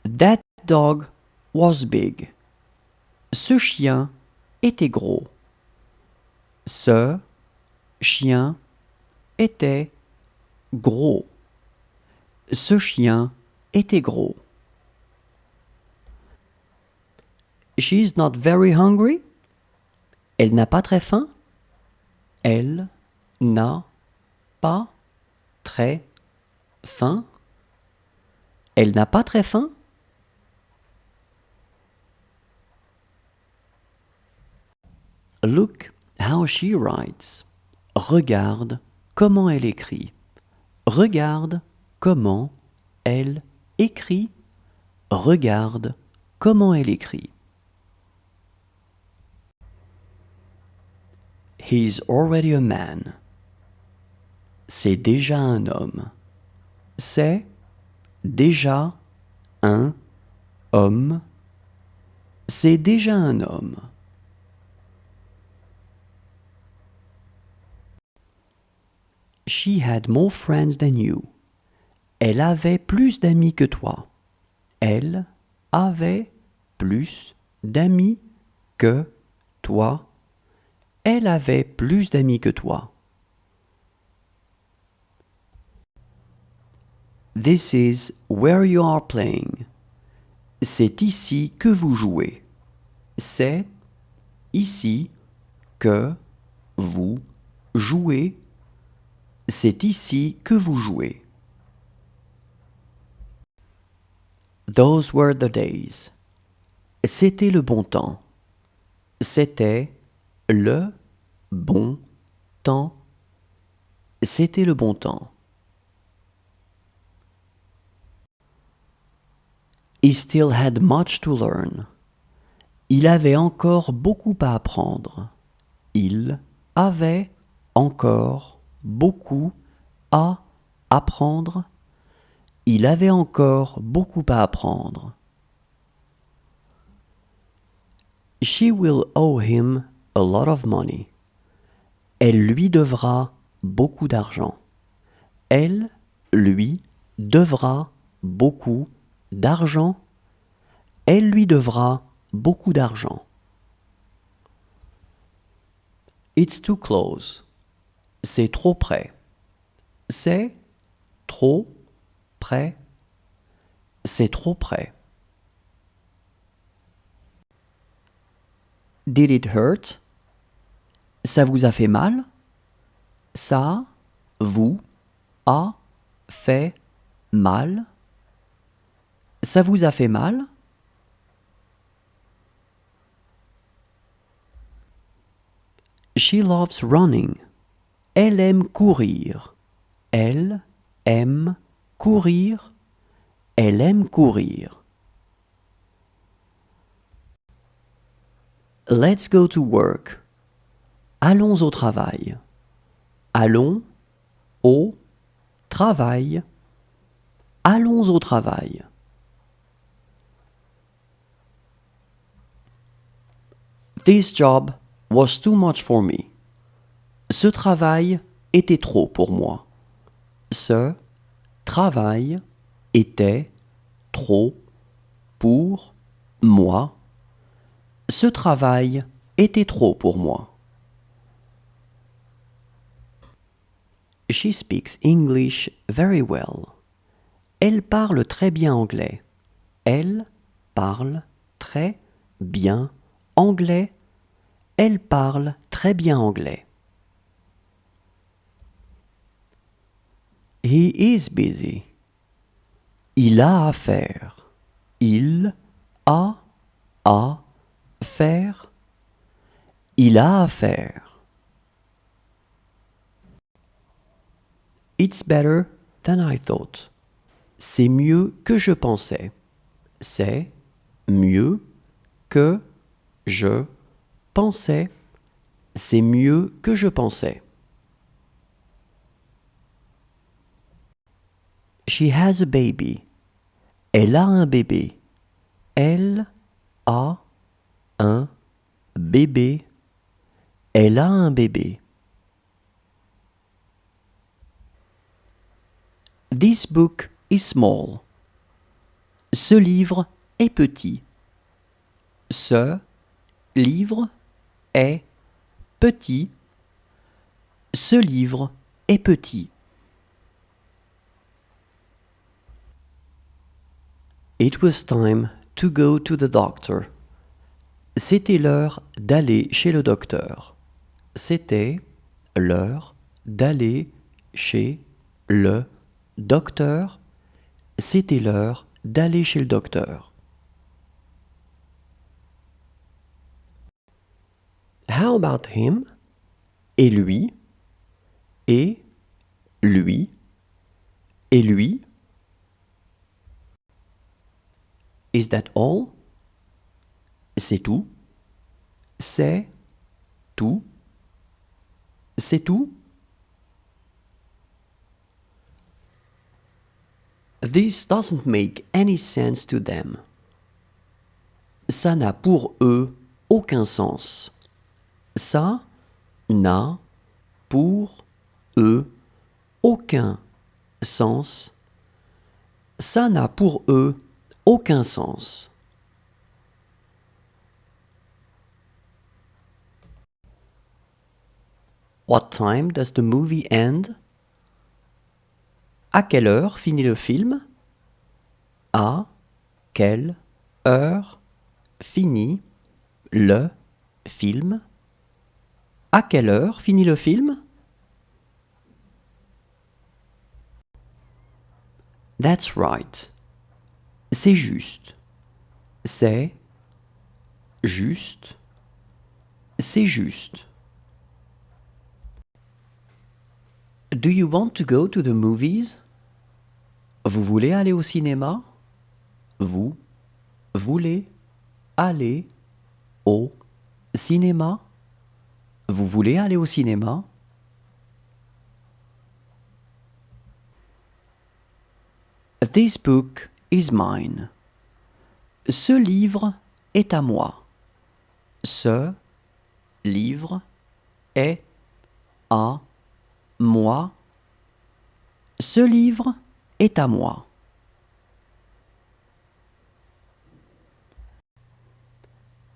That dog was big. Ce chien était gros. Ce chien était gros. Ce chien était gros. She's not very hungry. Elle n'a pas très faim. Elle n'a pas très faim. Elle n'a pas très faim. Look how she writes. Regarde comment elle écrit. Regarde comment elle écrit. Regarde comment elle écrit. He's already a man. C'est déjà un homme. C'est déjà un homme. C'est déjà un homme. She had more friends than you. Elle avait plus d'amis que toi. Elle avait plus d'amis que toi. Elle avait plus d'amis que toi. This is where you are playing. C'est ici que vous jouez. C'est ici que vous jouez. C'est ici que vous jouez. Those were the days. C'était le bon temps. C'était le bon temps. C'était le bon temps. He still had much to learn. Il avait encore beaucoup à apprendre. Il avait encore beaucoup à apprendre. Il avait encore beaucoup à apprendre. She will owe him a lot of money. Elle lui devra beaucoup d'argent. Elle lui devra beaucoup d'argent. Elle lui devra beaucoup d'argent. It's too close. C'est trop près. C'est trop près. C'est trop près. Did it hurt? Ça vous a fait mal? Ça vous a fait mal? Ça vous a fait mal? She loves running. Elle aime courir. Elle aime courir. Elle aime courir. Let's go to work. Allons au travail. Allons au travail. Allons au travail. This job was too much for me. Ce travail était trop pour moi. Ce travail était trop pour moi. Ce travail était trop pour moi. She speaks English very well. Elle parle très bien anglais. Elle parle très bien anglais. Elle parle très bien anglais. He is busy. Il a à faire. Il a à faire. Il a à faire. It's better than I thought. C'est mieux que je pensais. C'est mieux que je pensais. C'est mieux que je pensais. She has a baby. Elle a un bébé. Elle a un bébé. Elle a un bébé. This book is small. Ce livre est petit. Ce livre est petit. Ce livre est petit. It was time to go to the doctor. C'était l'heure d'aller chez le docteur. C'était l'heure d'aller chez le docteur. C'était l'heure d'aller chez le docteur. How about him? Et lui? Et lui? Et lui? Is that all? C'est tout? C'est tout? C'est tout? This doesn't make any sense to them. Ça n'a pour eux aucun sens. Ça n'a pour eux aucun sens. Ça n'a pour eux aucun sens. What time does the movie end? À quelle heure finit le film? À quelle heure finit le film? À quelle heure finit le film? That's right. C'est juste. C'est juste. C'est juste. Do you want to go to the movies? Vous voulez aller au cinéma? Vous voulez aller au cinéma? Vous voulez aller au cinéma? This book is mine. Ce livre est à moi. Ce livre est à moi. Ce livre est à moi.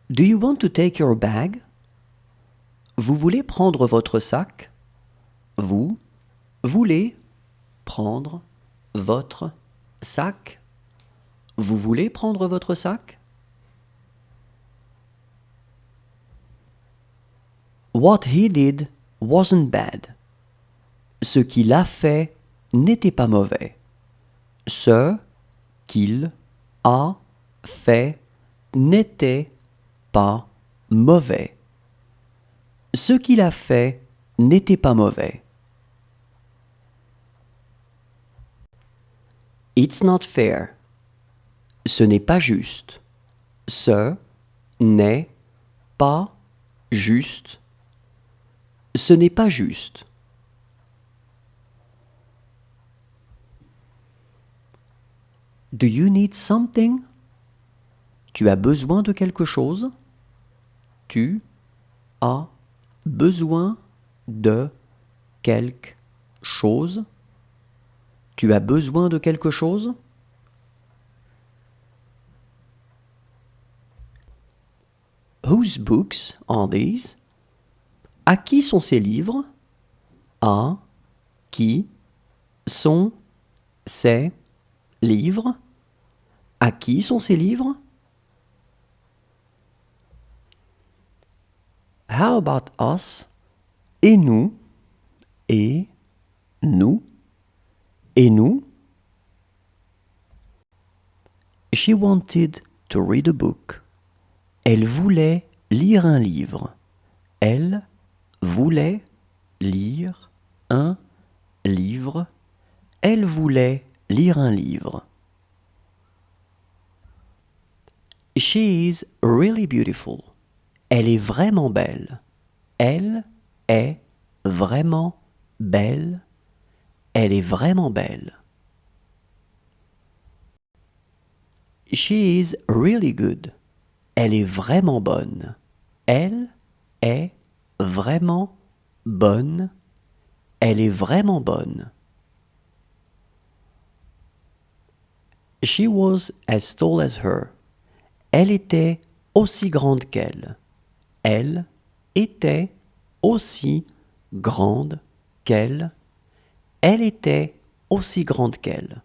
Do you want to take your bag? Vous voulez prendre votre sac? Vous voulez prendre votre sac? Vous voulez prendre votre sac? What he did wasn't bad. Ce qu'il a fait n'était pas mauvais. Ce qu'il a fait n'était pas mauvais. Ce qu'il a fait n'était pas mauvais. It's not fair. Ce n'est pas juste. Ce n'est pas juste. Ce n'est pas juste. Do you need something? Tu as besoin de quelque chose? Tu as besoin de quelque chose? Tu as besoin de quelque chose? Whose books are these? À qui sont ces livres? À qui sont ces livres? À qui sont ces livres? How about us? Et nous? Et nous? Et nous? She wanted to read a book. Elle voulait lire un livre. Elle voulait lire un livre. Elle voulait lire un livre. She is really beautiful. Elle est vraiment belle. Elle est vraiment belle. Elle est vraiment belle. She is really good. Elle est vraiment bonne. Elle est vraiment bonne. Elle est vraiment bonne. She was as tall as her. Elle était aussi grande qu'elle. Elle était aussi grande qu'elle. Elle était aussi grande qu'elle.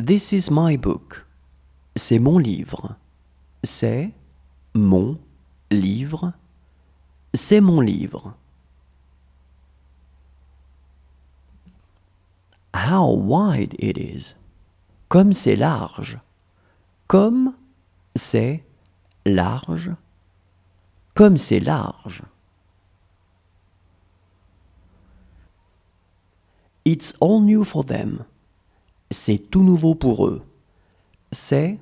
This is my book. C'est mon livre. C'est mon livre. C'est mon livre. How wide it is. Comme c'est large. Comme c'est large. Comme c'est large. It's all new for them. C'est tout nouveau pour eux. C'est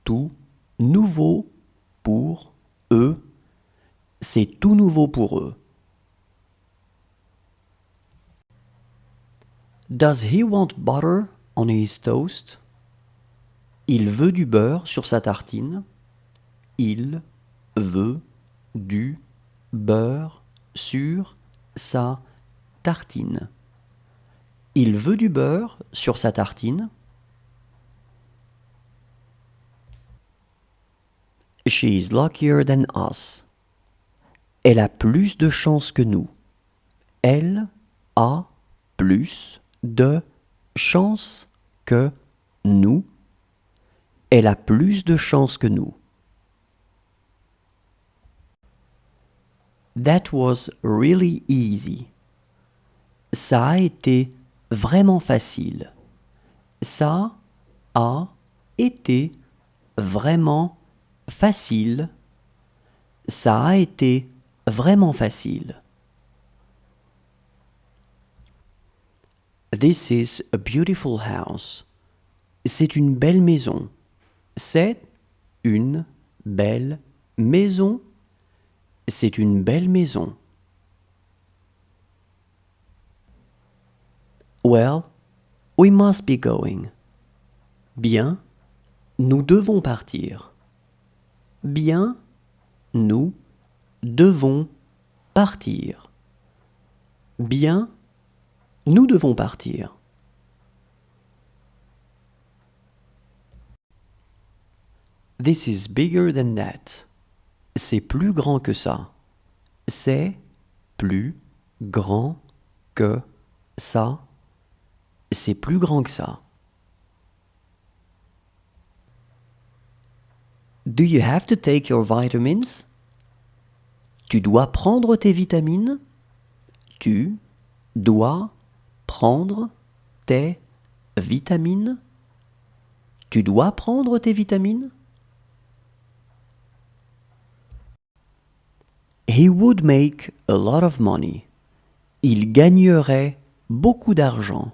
tout nouveau pour eux. C'est tout nouveau pour eux. Does he want butter on his toast? Il veut du beurre sur sa tartine. Il veut du beurre sur sa tartine. Il veut du beurre sur sa tartine. She is luckier than us. Elle a plus de chance que nous. Elle a plus de chance que nous. Elle a plus de chance que nous. That was really easy. Ça a été vraiment facile. Ça a été vraiment facile. Ça a été vraiment facile. This is a beautiful house. C'est une belle maison. C'est une belle maison. C'est une belle maison. Well, we must be going. Bien, nous devons partir. Bien, nous devons partir. Bien, nous devons partir. This is bigger than that. C'est plus grand que ça. C'est plus grand que ça. C'est plus grand que ça. Do you have to take your vitamins? Tu dois prendre tes vitamines? Tu dois prendre tes vitamines? Tu dois prendre tes vitamines? He would make a lot of money. Il gagnerait beaucoup d'argent.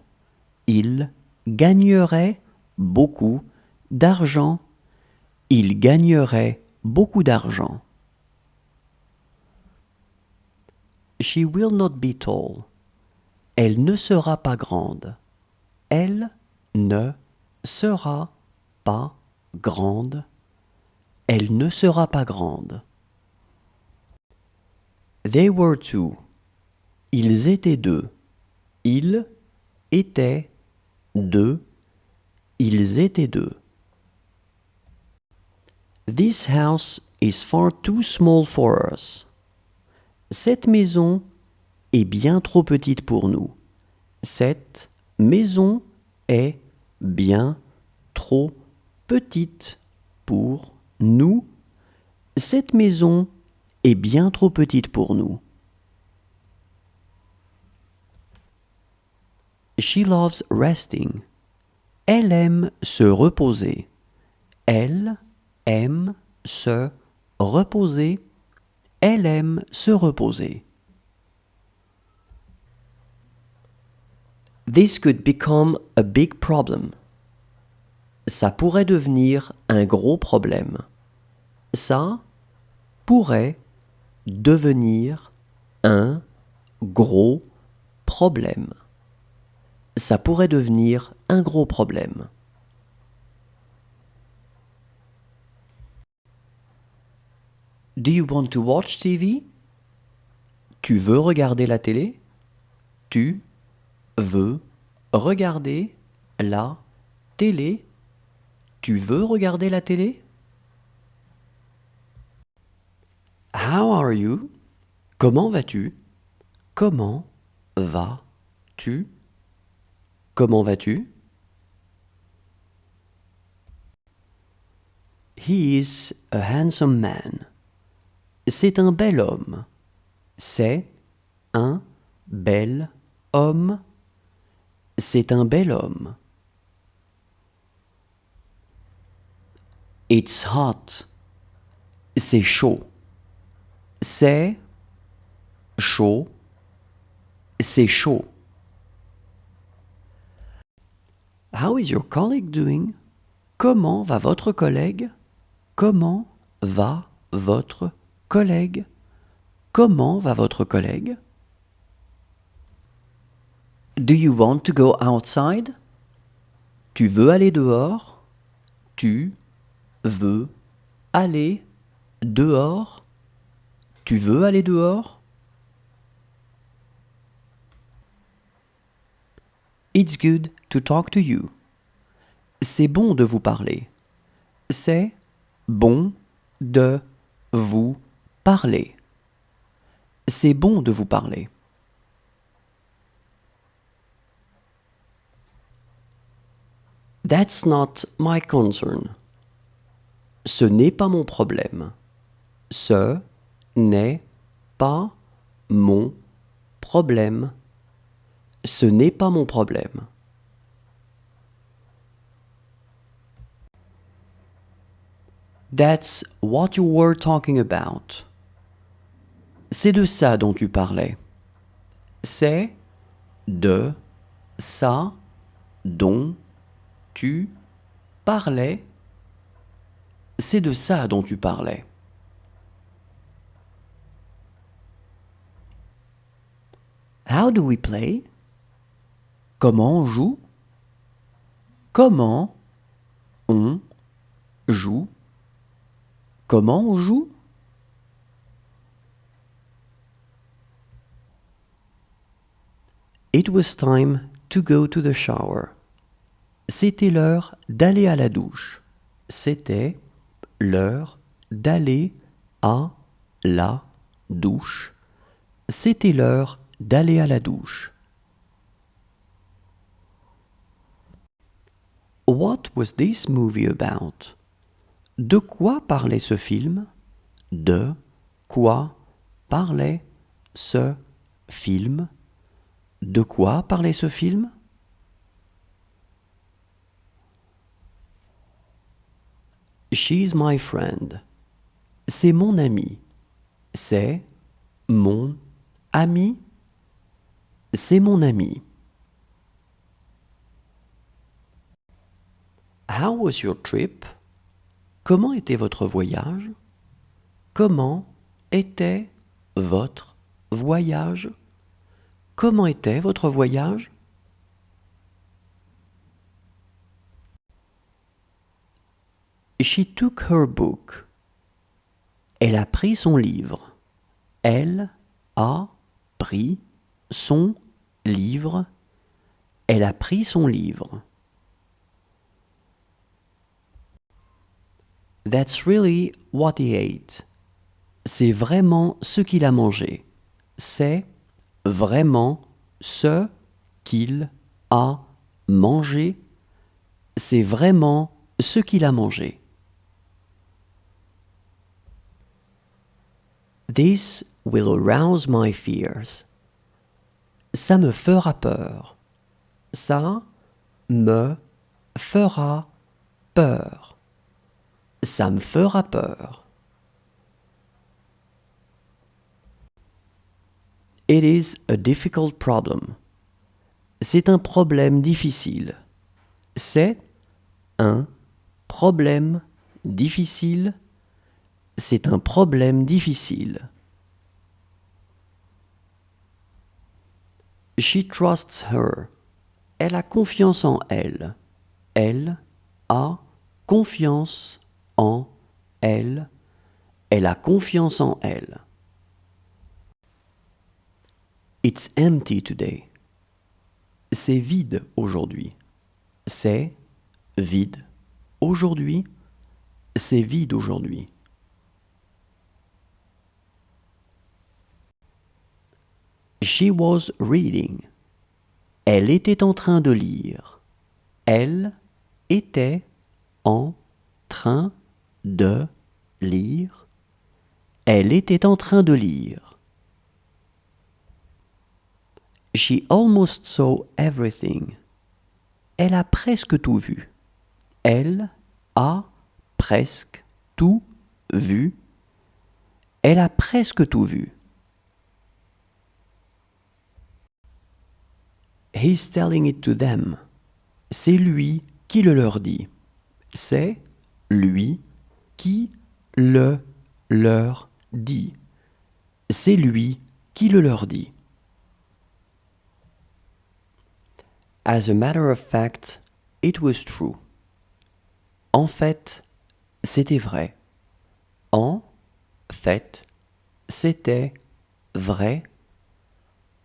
Il gagnerait beaucoup d'argent. Il gagnerait beaucoup d'argent. She will not be tall. Elle ne sera pas grande. Elle ne sera pas grande. Elle ne sera pas grande. They were two. Ils étaient deux. Ils étaient deux. Ils étaient deux. This house is far too small for us. Cette maison est bien trop petite pour nous. Cette maison est bien trop petite pour nous. Cette maison est bien trop petite pour nous. She loves resting. Elle aime se reposer. Elle aime se reposer. Elle aime se reposer. This could become a big problem. Ça pourrait devenir un gros problème. Ça pourrait devenir un gros problème. Ça pourrait devenir un gros problème. Do you want to watch TV? Tu veux regarder la télé? Tu veux regarder la télé. Tu veux regarder la télé? How are you? Comment vas-tu? Comment vas-tu? Comment vas-tu? He is a handsome man. C'est un bel homme. C'est un bel homme. C'est un bel homme. It's hot. C'est chaud. C'est chaud. C'est chaud. How is your colleague doing? Comment va votre collègue? Comment va votre collègue? Comment va votre collègue? Do you want to go outside? Tu veux aller dehors? Tu veux aller dehors? Tu veux aller dehors? It's good to talk to you. C'est bon de vous parler. C'est bon de vous parler. C'est bon de vous parler. That's not my concern. Ce n'est pas mon problème. Ce n'est pas mon problème. Ce n'est pas mon problème. That's what you were talking about. C'est de ça dont tu parlais. C'est de ça dont tu parlais. C'est de ça dont tu parlais. How do we play? Comment on joue? Comment on joue? Comment on joue? It was time to go to the shower. C'était l'heure d'aller à la douche. C'était l'heure d'aller à la douche. C'était l'heure d'aller à la douche. What was this movie about? De quoi parlait ce film? De quoi parlait ce film? De quoi parlait ce film? She's my friend. C'est mon ami. C'est mon ami. C'est mon ami. How was your trip? Comment était votre voyage? Comment était votre voyage? Comment était votre voyage? She took her book. Elle a pris son livre. Elle a pris son livre. Elle a pris son livre. That's really what he ate. C'est vraiment ce qu'il a mangé. C'est vraiment ce qu'il a mangé. C'est vraiment ce qu'il a mangé. This will arouse my fears. Ça me fera peur. Ça me fera peur. Ça me fera peur. It is a difficult problem. C'est un problème difficile. C'est un problème difficile. C'est un problème difficile. She trusts her. Elle a confiance en elle. Elle a confiance en elle. Elle a confiance en elle. It's empty today. C'est c'est vide aujourd'hui. C'est vide aujourd'hui. C'est vide aujourd'hui. She was reading. Elle était en train de lire. Elle était en train de lire. Elle était en train de lire. She almost saw everything. Elle a presque tout vu. Elle a presque tout vu. Elle a presque tout vu. He's telling it to them. C'est lui qui le leur dit. C'est lui qui le leur dit. C'est lui qui le leur dit. As a matter of fact, it was true. En fait, c'était vrai. En fait, c'était vrai.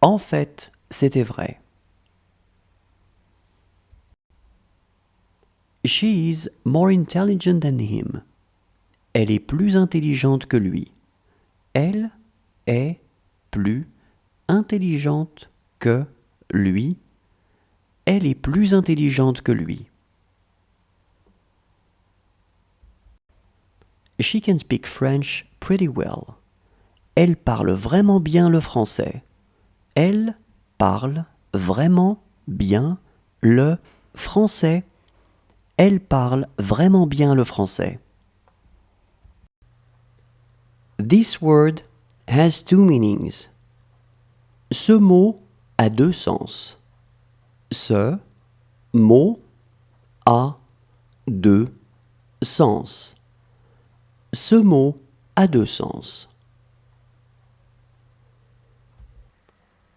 En fait, c'était vrai. She is more intelligent than him. Elle est plus intelligente que lui. Elle est plus intelligente que lui. Elle est plus intelligente que lui. She can speak French pretty well. Elle parle vraiment bien le français. Elle parle vraiment bien le français. Elle parle vraiment bien le français. This word has two meanings. Ce mot a deux sens. Ce mot a deux sens. Ce mot a deux sens.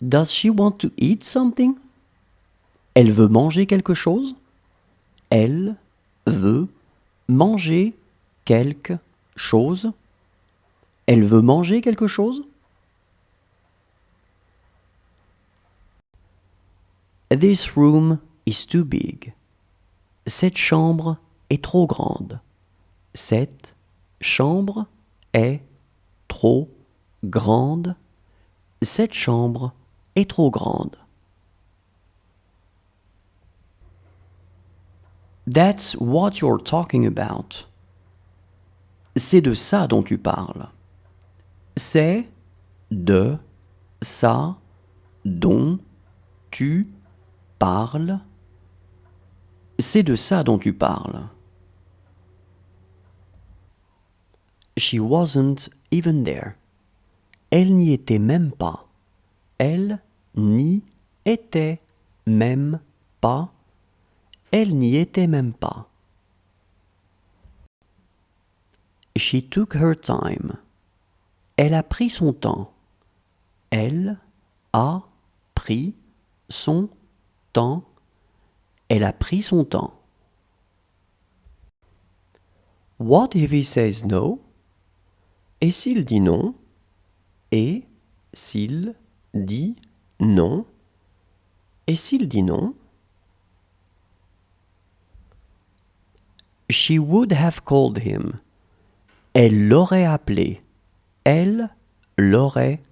Does she want to eat something? Elle veut manger quelque chose? Elle veut manger quelque chose? Elle veut manger quelque chose? This room is too big. Cette chambre est trop grande. Cette chambre est trop grande. Cette chambre est trop grande. That's what you're talking about. C'est de ça dont tu parles. C'est de ça dont tu parles. C'est de ça dont tu parles. She wasn't even there. Elle n'y était même pas. Elle n'y était même pas. Elle n'y était même pas. She took her time. Elle a pris son temps. Elle a pris son temps. Elle a pris son temps. What if he says no? Et s'il dit non? Et s'il dit non? Et s'il dit non? She would have called him. Elle l'aurait appelé. Elle l'aurait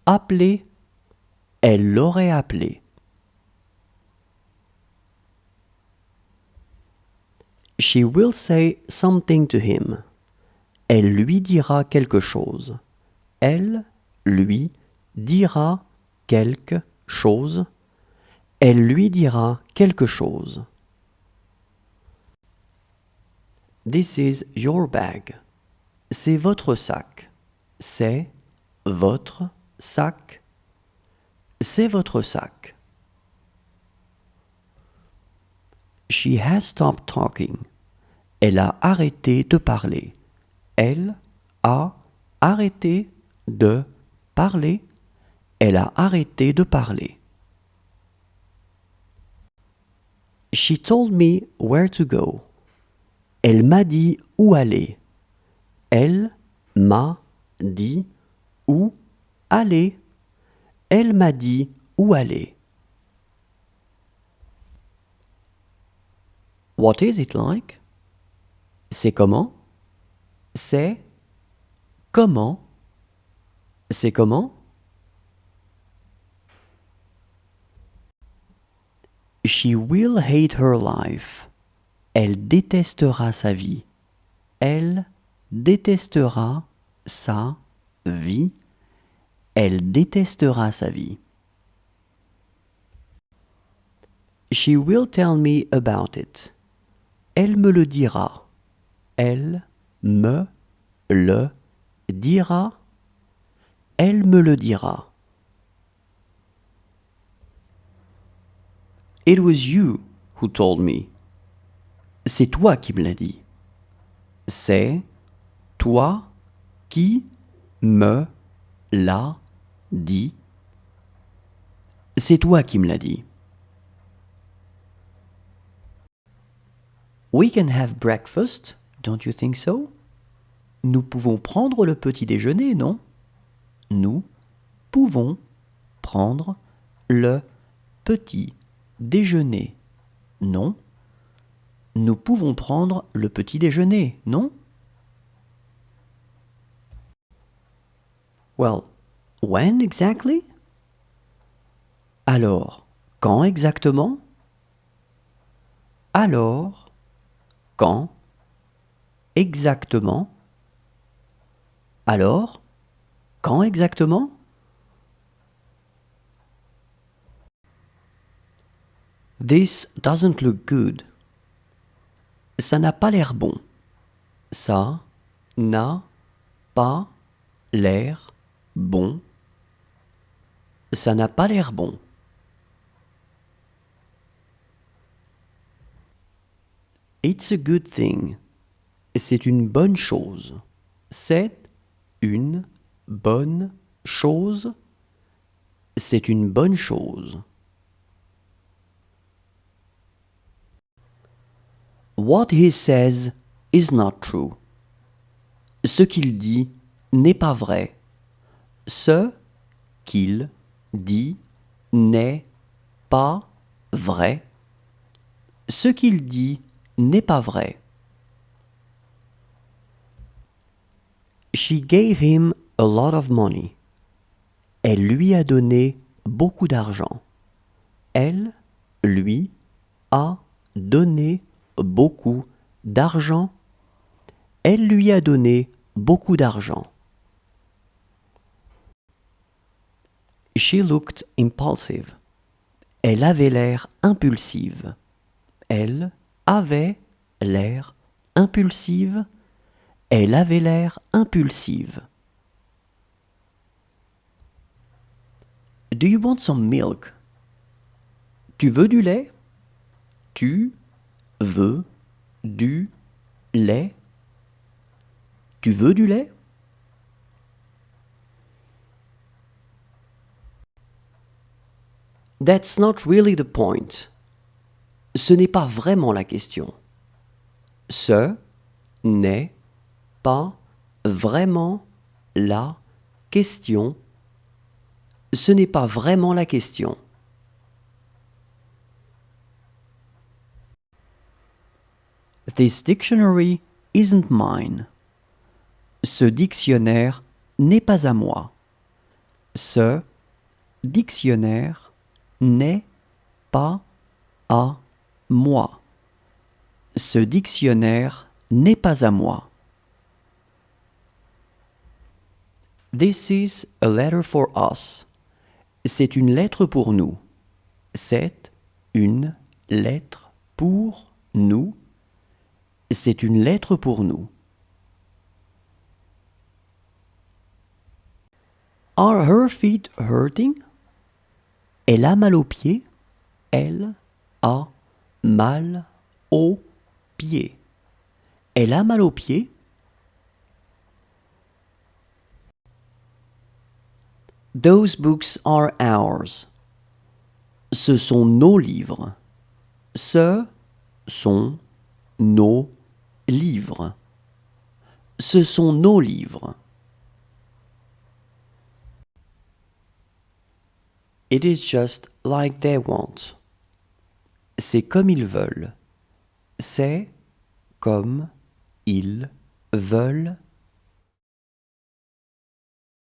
appelé. Elle l'aurait appelé. She will say something to him. Elle lui dira quelque chose. Elle lui dira quelque chose. Elle lui dira quelque chose. This is your bag. C'est votre sac. C'est votre sac. C'est votre sac. She has stopped talking. Elle a arrêté de parler. Elle a arrêté de parler. Elle a arrêté de parler. She told me where to go. Elle m'a dit où aller. Elle m'a dit où aller. Elle m'a dit où aller. What is it like? C'est comment? C'est comment? C'est comment? She will hate her life. Elle détestera sa vie. Elle détestera sa vie. Elle détestera sa vie. She will tell me about it. Elle me le dira. Elle me le dira. Elle me le dira. It was you who told me. C'est toi qui me l'as dit. C'est toi qui me l'as dit. C'est toi qui me l'as dit. We can have breakfast, don't you think so? Nous pouvons prendre le petit déjeuner, non? Nous pouvons prendre le petit déjeuner, non? Nous pouvons prendre le petit déjeuner, non? Well, when exactly? Alors, quand exactement? Alors, quand exactement? Alors, quand exactement? This doesn't look good. Ça n'a pas l'air bon. Ça n'a pas l'air bon. Ça n'a pas l'air bon. It's a good thing. C'est une bonne chose. C'est une bonne chose. C'est une bonne chose. What he says is not true. Ce qu'il dit n'est pas vrai. Ce qu'il dit n'est pas vrai. Ce qu'il dit n'est pas vrai. She gave him a lot of money. Elle lui a donné beaucoup d'argent. Elle lui a donné beaucoup d'argent. Elle lui a donné beaucoup d'argent. She looked impulsive. Elle avait l'air impulsive. Elle avait l'air impulsive. Elle avait l'air impulsive. Do you want some milk? Tu veux du lait? Tu veux du lait? Tu veux du lait? That's not really the point. Ce n'est pas vraiment la question. Ce n'est pas vraiment la question. Ce n'est pas vraiment la question. This dictionary isn't mine. Ce dictionnaire n'est pas à moi. Ce dictionnaire n'est pas à moi. Ce dictionnaire n'est pas à moi. This is a letter for us. C'est une lettre pour nous. C'est une lettre pour nous. C'est une lettre pour nous. Are her feet hurting? Elle a mal aux pieds. Elle a mal aux pieds. Elle a mal aux pieds. Those books are ours. Ce sont nos livres. Ce sont nos livres. Ce sont nos livres. It is just like they want. C'est comme ils veulent. C'est comme ils veulent